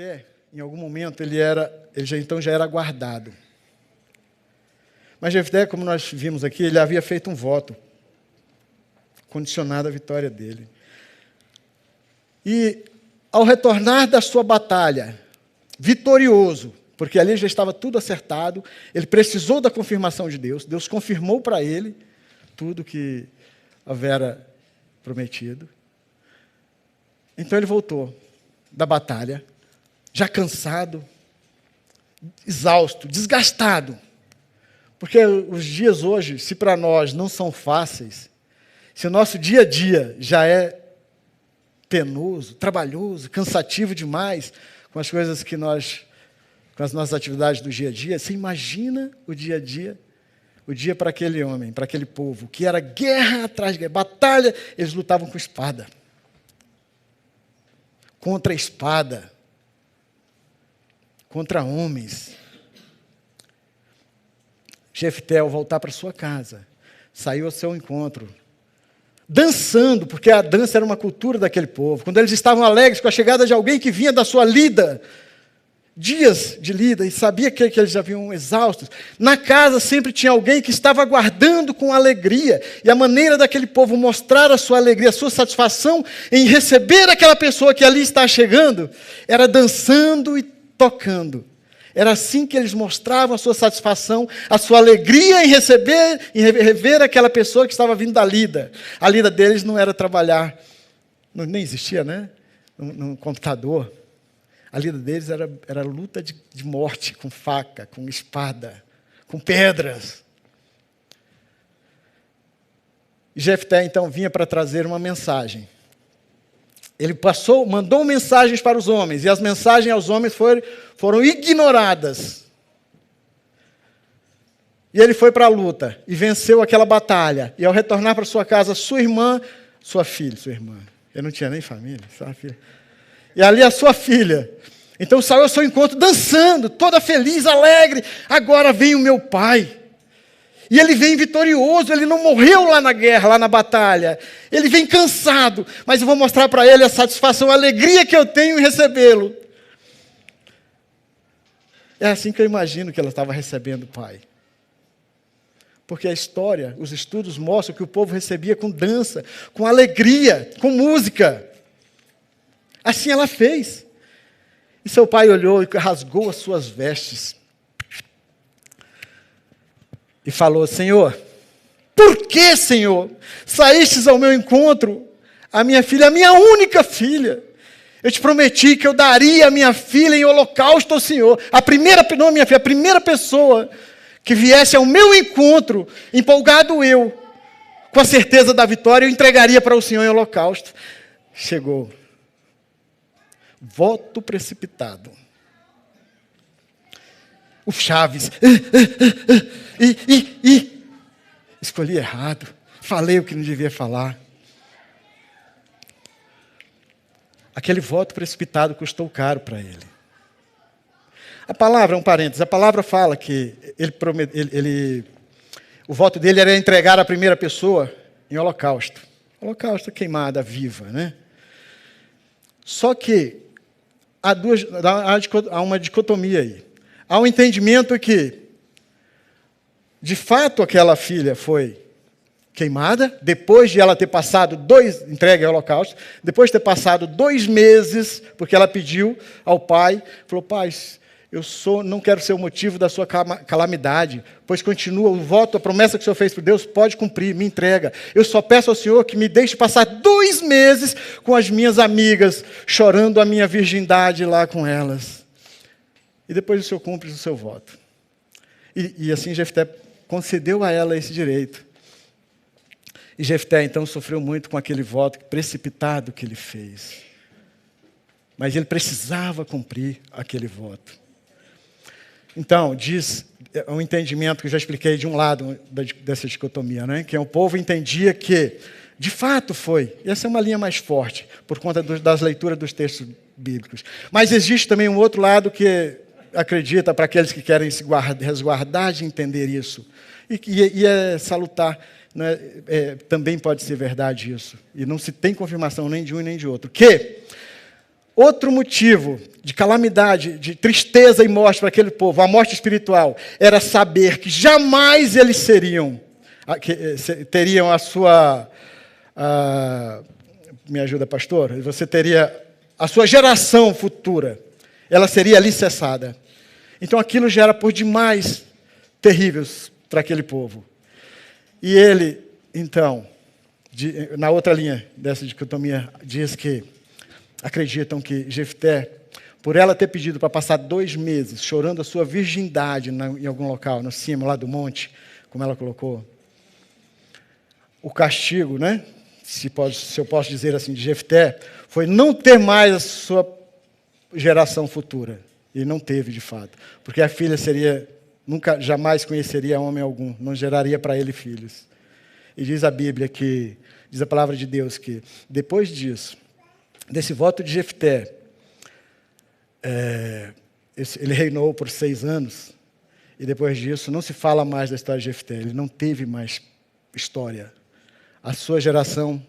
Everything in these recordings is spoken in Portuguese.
Jefté, em algum momento, ele já era guardado. Mas Jefté, como nós vimos aqui, ele havia feito um voto, condicionado à vitória dele. E, ao retornar da sua batalha, vitorioso, porque ali já estava tudo acertado, ele precisou da confirmação de Deus, Deus confirmou para ele tudo que houvera prometido. Então ele voltou da batalha, já cansado, exausto, desgastado. Porque os dias hoje, se para nós não são fáceis, se o nosso dia a dia já é penoso, trabalhoso, cansativo demais, com as coisas que com as nossas atividades do dia a dia, você imagina o dia a dia, o dia para aquele homem, para aquele povo, que era guerra atrás de guerra, batalha, eles lutavam com espada. Contra a espada. Contra homens. Jefté, ao voltar para sua casa, saiu ao seu encontro, dançando, porque a dança era uma cultura daquele povo. Quando eles estavam alegres com a chegada de alguém que vinha da sua lida, dias de lida, e sabia que eles já vinham exaustos, na casa sempre tinha alguém que estava aguardando com alegria, e a maneira daquele povo mostrar a sua alegria, a sua satisfação em receber aquela pessoa que ali está chegando, era dançando e tocando. Era assim que eles mostravam a sua satisfação, a sua alegria em receber, em rever aquela pessoa que estava vindo da lida. A lida deles não era trabalhar, nem existia, né? No computador. A lida deles era luta de morte, com faca, com espada, com pedras. E Jefté, então, vinha para trazer uma mensagem. Ele mandou mensagens para os homens, e as mensagens aos homens foram ignoradas. E ele foi para a luta, e venceu aquela batalha. E ao retornar para sua casa, sua irmã, eu não tinha nem família, só a filha. E ali a sua filha. Então saiu ao seu encontro dançando, toda feliz, alegre. Agora vem o meu pai. E ele vem vitorioso, ele não morreu lá na guerra, lá na batalha. Ele vem cansado, mas eu vou mostrar para ele a satisfação, a alegria que eu tenho em recebê-lo. É assim que eu imagino que ela estava recebendo o pai. Porque a história, os estudos mostram que o povo recebia com dança, com alegria, com música. Assim ela fez. E seu pai olhou e rasgou as suas vestes. E falou: Senhor, por que, Senhor, saístes ao meu encontro, a minha filha, a minha única filha? Eu te prometi que eu daria a minha filha em holocausto ao Senhor. A primeira pessoa que viesse ao meu encontro, empolgado eu, com a certeza da vitória, eu entregaria para o Senhor em holocausto. Chegou. Voto precipitado. O Chaves. Escolhi errado. Falei o que não devia falar. Aquele voto precipitado custou caro para ele. A palavra, um parênteses, a palavra fala que o voto dele era entregar a primeira pessoa em holocausto. Holocausto queimada, viva, né? Só que há uma dicotomia aí. Há um entendimento que, de fato, aquela filha foi queimada, depois de ela ter passado entregue ao holocausto, depois de ter passado 2 meses, porque ela pediu ao pai, falou: pai, não quero ser o motivo da sua calamidade, pois continua o voto, a promessa que o Senhor fez para Deus, pode cumprir, me entrega. Eu só peço ao Senhor que me deixe passar 2 meses com as minhas amigas, chorando a minha virgindade lá com elas. E depois o Senhor cumpre o seu voto. E assim Jefté concedeu a ela esse direito. E Jefté, então, sofreu muito com aquele voto precipitado que ele fez. Mas ele precisava cumprir aquele voto. Então, é um entendimento que eu já expliquei de um lado dessa dicotomia, né? Que o povo entendia que, de fato, foi. Essa é uma linha mais forte, por conta das leituras dos textos bíblicos. Mas existe também um outro lado que acredita, para aqueles que querem se resguardar de entender isso. E é salutar, né? Também pode ser verdade isso. E não se tem confirmação nem de um nem de outro. Que Outro motivo de calamidade, de tristeza e morte para aquele povo, a morte espiritual, era saber que jamais eles teriam a sua... me ajuda, pastor? Você teria a sua geração futura, ela seria ali cessada. Então aquilo já era por demais terrível para aquele povo. E ele, então, na outra linha dessa dicotomia, diz que acreditam que Jefté, por ela ter pedido para passar 2 meses chorando a sua virgindade em algum local, no cimo lá do monte, como ela colocou, o castigo, né? Se eu posso dizer assim, de Jefté, foi não ter mais a sua geração futura. E não teve, de fato. Porque a filha nunca, jamais conheceria homem algum, não geraria para ele filhos. E diz a Bíblia diz a palavra de Deus que, depois disso, desse voto de Jefté, ele reinou por 6 anos, e depois disso não se fala mais da história de Jefté, ele não teve mais história. A sua geração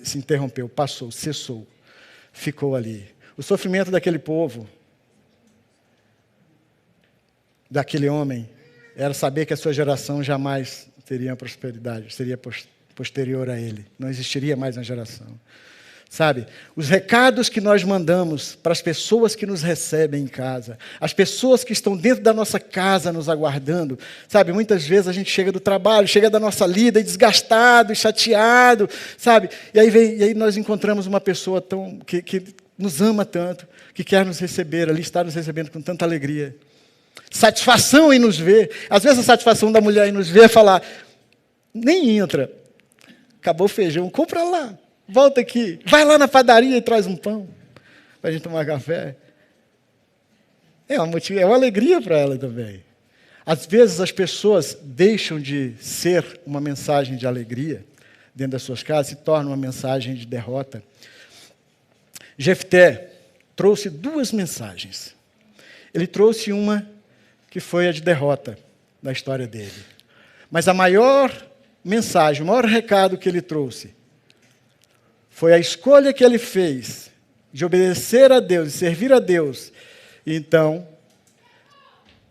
se interrompeu, passou, cessou, ficou ali. O sofrimento daquele povo, daquele homem, era saber que a sua geração jamais teria prosperidade, seria posterior a ele, não existiria mais uma geração. Sabe, os recados que nós mandamos para as pessoas que nos recebem em casa, as pessoas que estão dentro da nossa casa nos aguardando, sabe, muitas vezes a gente chega do trabalho, chega da nossa lida e desgastado, e chateado, sabe, e aí nós encontramos uma pessoa que nos ama tanto, que quer nos receber ali, está nos recebendo com tanta alegria. Satisfação em nos ver. Às vezes a satisfação da mulher em nos ver é falar, nem entra, acabou o feijão, compra lá. Volta aqui, vai lá na padaria e traz um pão para a gente tomar café. É uma alegria para ela também. Às vezes as pessoas deixam de ser uma mensagem de alegria dentro das suas casas e tornam uma mensagem de derrota. Jefté trouxe 2 mensagens. Ele trouxe uma que foi a de derrota da história dele. Mas a maior mensagem, o maior recado que ele trouxe foi a escolha que ele fez de obedecer a Deus e servir a Deus. E então,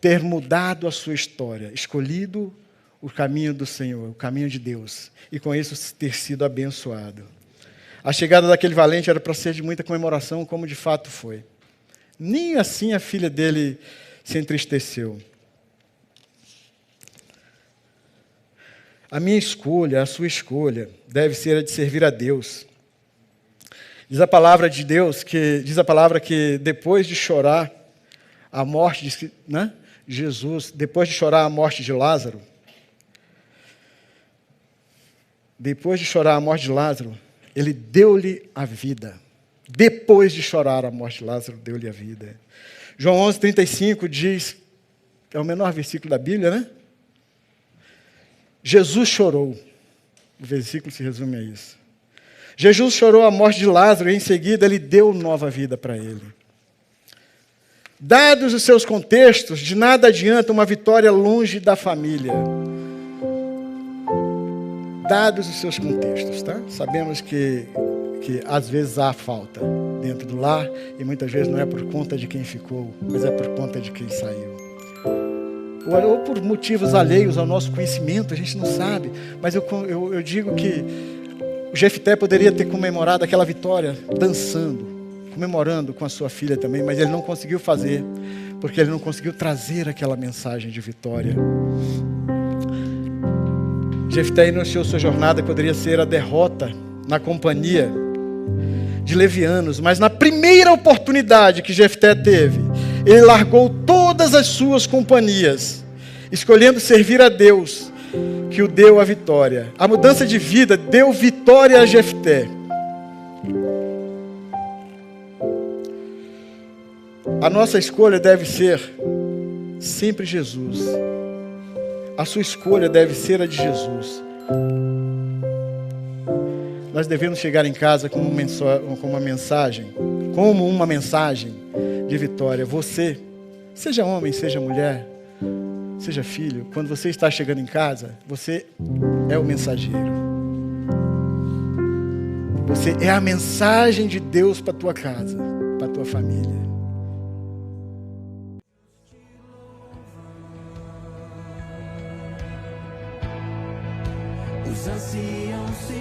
ter mudado a sua história, escolhido o caminho do Senhor, o caminho de Deus. E com isso ter sido abençoado. A chegada daquele valente era para ser de muita comemoração, como de fato foi. Nem assim a filha dele se entristeceu. A minha escolha, a sua escolha, deve ser a de servir a Deus. Diz a palavra de Deus, diz a palavra que depois de chorar a morte, né? Jesus, depois de chorar a morte de Lázaro, ele deu-lhe a vida. Depois de chorar a morte de Lázaro, deu-lhe a vida. João 11:35 diz, é o menor versículo da Bíblia, né? Jesus chorou. O versículo se resume a isso. Jesus chorou a morte de Lázaro e em seguida ele deu nova vida para ele. Dados os seus contextos, de nada adianta uma vitória longe da família. Dados os seus contextos, tá? Sabemos que às vezes há falta dentro do lar e muitas vezes não é por conta de quem ficou, mas é por conta de quem saiu. Ou por motivos alheios ao nosso conhecimento, a gente não sabe. Mas eu digo que o Jefté poderia ter comemorado aquela vitória dançando, comemorando com a sua filha também, mas ele não conseguiu fazer, porque ele não conseguiu trazer aquela mensagem de vitória. Jefté iniciou sua jornada, poderia ser a derrota na companhia de levianos, mas na primeira oportunidade que Jefté teve, ele largou todas as suas companhias, escolhendo servir a Deus, que o deu a vitória. A mudança de vida deu vitória a Jefté. A nossa escolha deve ser sempre Jesus. A sua escolha deve ser a de Jesus. Nós devemos chegar em casa com uma mensagem de vitória. Você, seja homem, seja mulher, seja filho, quando você está chegando em casa, você é o mensageiro. Você é a mensagem de Deus para a tua casa, para a tua família. Os anciãos